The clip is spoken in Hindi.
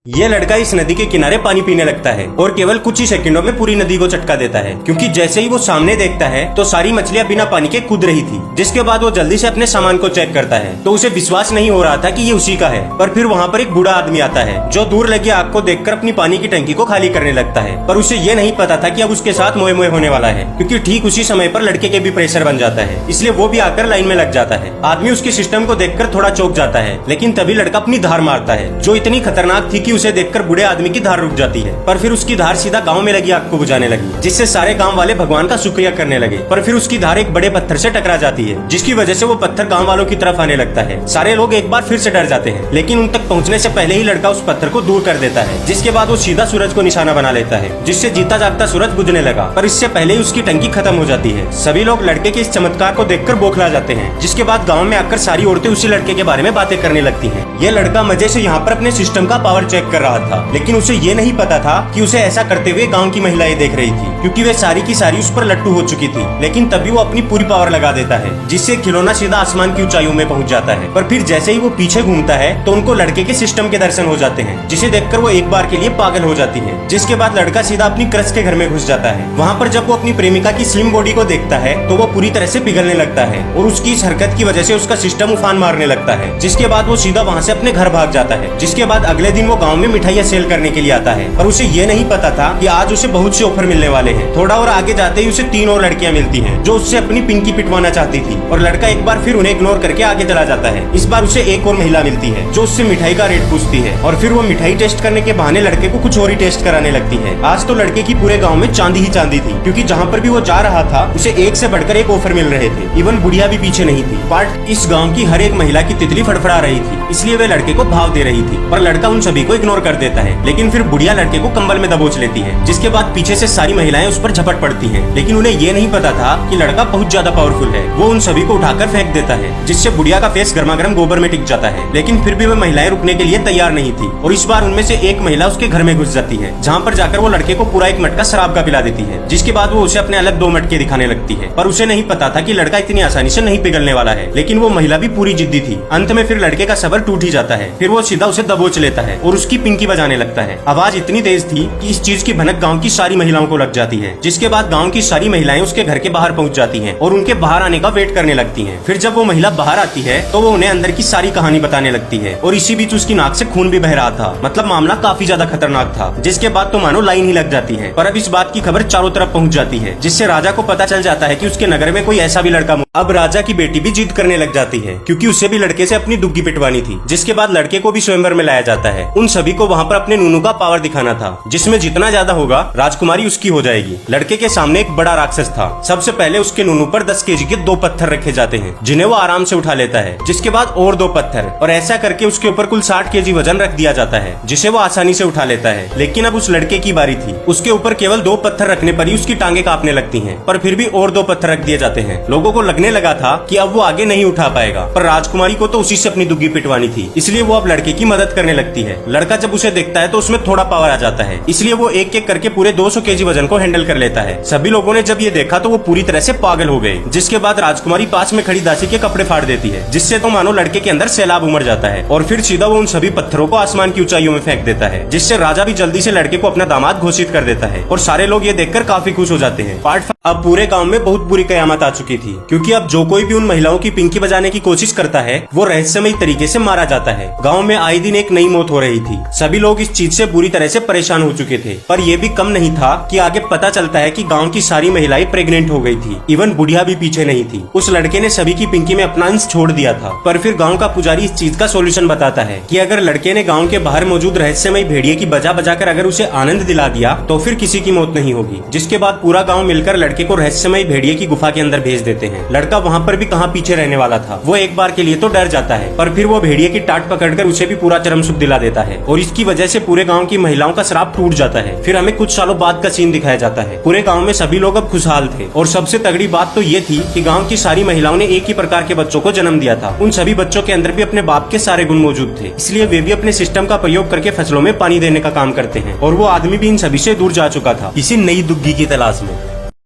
ये लड़का इस नदी के किनारे पानी पीने लगता है और केवल कुछ ही सेकंडों में पूरी नदी को चटका देता है, क्योंकि जैसे ही वो सामने देखता है तो सारी मछलियां बिना पानी के कूद रही थी। जिसके बाद वो जल्दी से अपने सामान को चेक करता है तो उसे विश्वास नहीं हो रहा था कि ये उसी का है। पर फिर वहाँ पर एक बूढ़ा आदमी आता है जो दूर लगी आग को देखकर अपनी पानी की टंकी को खाली करने लगता है। पर उसे ये नहीं पता था कि अब उसके साथ मोए मोए होने वाला है, क्योंकि ठीक उसी समय पर लड़के के भी प्रेशर बन जाता है, इसलिए वो भी आकर लाइन में लग जाता है। आदमी उसके सिस्टम को देखकर थोड़ा चौंक जाता है, लेकिन तभी लड़का अपनी धार मारता है जो इतनी खतरनाक थी कि उसे देखकर बूढ़े आदमी की धार रुक जाती है। पर फिर उसकी धार सीधा गांव में लगी आग को बुझाने लगी, जिससे सारे गांव वाले भगवान का शुक्रिया करने लगे। पर फिर उसकी धार एक बड़े पत्थर से टकरा जाती है, जिसकी वजह से वो पत्थर गांव वालों की तरफ आने लगता है। सारे लोग एक बार फिर से डर जाते हैं, लेकिन उन तक पहुंचने से पहले ही लड़का उस पत्थर को दूर कर देता है, जिसके बाद वो सीधा सूरज को निशाना बना लेता है, जिससे जीता जागता सूरज बुझने लगा। पर इससे पहले ही उसकी टंकी खत्म हो जाती है। सभी लोग लड़के के इस चमत्कार को देखकर बौखला जाते हैं, जिसके बाद गाँव में आकर सारी औरतें उसी लड़के के बारे में बातें करने लगती है। यह लड़का मजे से यहाँ पर अपने सिस्टम का पावर चेक कर रहा था, लेकिन उसे ये नहीं पता था कि उसे ऐसा करते हुए गांव की महिलाएं देख रही थी, क्योंकि वे सारी की सारी उस पर लट्टू हो चुकी थी। लेकिन तभी वो अपनी पूरी पावर लगा देता है, जिससे खिलौना सीधा आसमान की ऊंचाइयों में पहुंच जाता है। पर फिर जैसे ही वो पीछे घूमता है तो उनको लड़के के सिस्टम के दर्शन हो जाते हैं, जिसे देखकर वो एक बार के लिए पागल हो जाती है। जिसके बाद लड़का सीधा अपनी क्रश के घर में घुस जाता है। वहाँ पर जब वो अपनी प्रेमिका की स्लिम बॉडी को देखता है तो वो पूरी तरह से पिघलने लगता है और उसकी इस हरकत की वजह से उसका सिस्टम उफान मारने लगता है। जिसके बाद वो सीधा वहाँ से अपने घर भाग जाता है। जिसके बाद अगले दिन वो गाँव में मिठाइयाँ सेल करने के लिए आता है, पर उसे ये नहीं पता था कि आज उसे बहुत से ऑफर मिलने वाले हैं। थोड़ा और आगे जाते ही उसे 3 और लड़कियां मिलती हैं जो उससे अपनी पिंकी पिटवाना चाहती थी, और लड़का एक बार फिर उन्हें इग्नोर करके आगे चला जाता है। इस बार उसे एक और महिला मिलती है जो उससे मिठाई का रेट पूछती है, और फिर वो मिठाई टेस्ट करने के बहाने लड़के को कुछ और ही टेस्ट कराने लगती है। आज तो लड़के की पूरे गाँव में चांदी ही चांदी थी, क्योंकि जहाँ पर भी वो जा रहा था उसे एक से बढ़कर एक ऑफर मिल रहे थे। इवन बुढ़िया भी पीछे नहीं थी। बट इस गाँव की हर एक महिला की तितली फड़फड़ा रही थी, इसलिए वे लड़के को भाव दे रही थी। पर लड़का उन सभी को इग्नोर कर देता है, लेकिन फिर बुढ़िया लड़के को कंबल में दबोच लेती है। जिसके बाद पीछे से सारी महिलाएं उस पर झपट पड़ती हैं, लेकिन उन्हें ये नहीं पता था कि लड़का बहुत ज्यादा पावरफुल है। वो उन सभी को उठाकर फेंक देता है, जिससे बुढ़िया का फेस गर्मा-गर्म गोबर में टिक जाता है। लेकिन फिर भी वे महिलाएं रुकने के लिए तैयार नहीं थी, और इस बार उनमें से एक महिला उसके घर में घुस जाती है, जहाँ पर जाकर वो लड़के को पूरा एक मटका शराब का पिला देती है। जिसके बाद वो उसे अपने अलग 2 मटके दिखाने लगती है। पर उसे नहीं पता था कि लड़का इतनी आसानी से नहीं पिघलने वाला है। लेकिन वो महिला भी पूरी जिद्दी थी। अंत में फिर लड़के का सब्र टूट ही जाता है। फिर वो सीधा उसे दबोच लेता है और उसकी पिंकी बजाने लगता है। आवाज इतनी तेज थी कि इस चीज की भनक गाँव की सारी महिलाओं को लग जाती है। जिसके बाद गाँव की सारी महिलाएं उसके घर के बाहर पहुंच जाती हैं और उनके बाहर आने का वेट करने लगती हैं। फिर जब वो महिला बाहर आती है तो वो उन्हें अंदर की सारी कहानी बताने लगती है, और इसी बीच उसकी नाक से खून भी बह रहा था। मतलब मामला काफी ज्यादा खतरनाक था। जिसके बाद तो मानो लाइन ही लग जाती है। पर अब इस बात की खबर चारों तरफ पहुंच जाती है, जिससे राजा को पता चल जाता है कि उसके नगर में कोई ऐसा भी लड़का। अब राजा की बेटी भी जिद करने लग जाती है, क्योंकि उसे भी लड़के से अपनी दुग्गी पिटवानी थी। जिसके बाद लड़के को भी स्वयंवर में लाया जाता है। उन सभी को वहाँ पर अपने नूनू का पावर दिखाना था, जिसमें जितना ज्यादा होगा राजकुमारी उसकी हो जाएगी। लड़के के सामने एक बड़ा राक्षस था। सबसे पहले उसके नूनू पर 10 केजी के 2 पत्थर रखे जाते हैं, जिन्हें वो आराम से उठा लेता है। जिसके बाद और 2 पत्थर, और ऐसा करके उसके ऊपर कुल 60 केजी वजन रख दिया जाता है, जिसे वो आसानी से उठा लेता है। लेकिन अब उस लड़के की बारी थी। उसके ऊपर केवल 2 पत्थर रखने पर ही उसकी टांगे कांपने लगती हैं। पर फिर भी और 2 पत्थर रख दिए जाते हैं। लोगों को लगने लगा था कि अब वो आगे नहीं उठा पाएगा, पर राजकुमारी को तो उसी से अपनी दुग्गी पिटवानी थी, इसलिए वो अब लड़के की मदद करने लगती है। लड़का जब उसे देखता है तो उसमें थोड़ा पावर आ जाता है, इसलिए वो एक एक करके पूरे 200 केजी वजन को हैंडल कर लेता है। सभी लोगों ने जब ये देखा तो वो पूरी तरह से पागल हो गए। जिसके बाद राजकुमारी पास में खड़ी दासी के कपड़े फाड़ देती है, जिससे तो मानो लड़के के अंदर सैलाब उमड़ जाता है, और फिर सीधा वो उन सभी पत्थरों को आसमान की ऊंचाइयों में फेंक देता है। जिससे राजा भी जल्दी से लड़के को अपना दामाद घोषित कर देता है, और सारे लोग ये देखकर काफी खुश हो जाते हैं। पार्ट 5। अब पूरे गांव में बहुत बुरी कयामत आ चुकी थी, क्योंकि अब जो कोई भी उन महिलाओं की पिंकी बजाने की कोशिश करता है वो रहस्यमयी तरीके से मारा जाता है। गांव में आए दिन एक नई मौत हो रही थी। सभी लोग इस चीज से बुरी तरह से परेशान हो चुके थे। पर यह भी कम नहीं था कि आगे पता चलता है कि गांव की सारी महिलाएं प्रेग्नेंट हो गई थी। इवन बुढ़िया भी पीछे नहीं थी। उस लड़के ने सभी की पिंकी में अपना अंश छोड़ दिया था। पर फिर गाँव का पुजारी इस चीज का सोल्यूशन बताता है कि अगर लड़के ने गाँव के बाहर मौजूद रहस्यमयी भेड़िए की बजा बजाकर अगर उसे आनंद दिला दिया तो फिर किसी की मौत नहीं होगी। जिसके बाद पूरा गाँव मिलकर लड़के को रहस्यमयी भेड़िए की गुफा के अंदर भेज देते हैं। लड़का वहाँ पर भी कहाँ पीछे रहने वाला था। वो एक बार के लिए तो डर जाता है, पर फिर वो भेड़िए की टाट पकड़कर उसे भी पूरा चरम सुख दिला देता है, और इसकी वजह से पूरे गांव की महिलाओं का श्राप टूट जाता है। फिर हमें कुछ सालों बाद का सीन दिखाया जाता है। पूरे गांव में सभी लोग अब खुशहाल थे, और सबसे तगड़ी बात तो ये थी कि गांव की सारी महिलाओं ने एक ही प्रकार के बच्चों को जन्म दिया था। उन सभी बच्चों के अंदर भी अपने बाप के सारे गुण मौजूद थे, इसलिए वे भी अपने सिस्टम का प्रयोग करके फसलों में पानी देने का काम करते हैं। और वो आदमी भी इन सभी से दूर जा चुका था, इसी नई दुग्गी की तलाश में।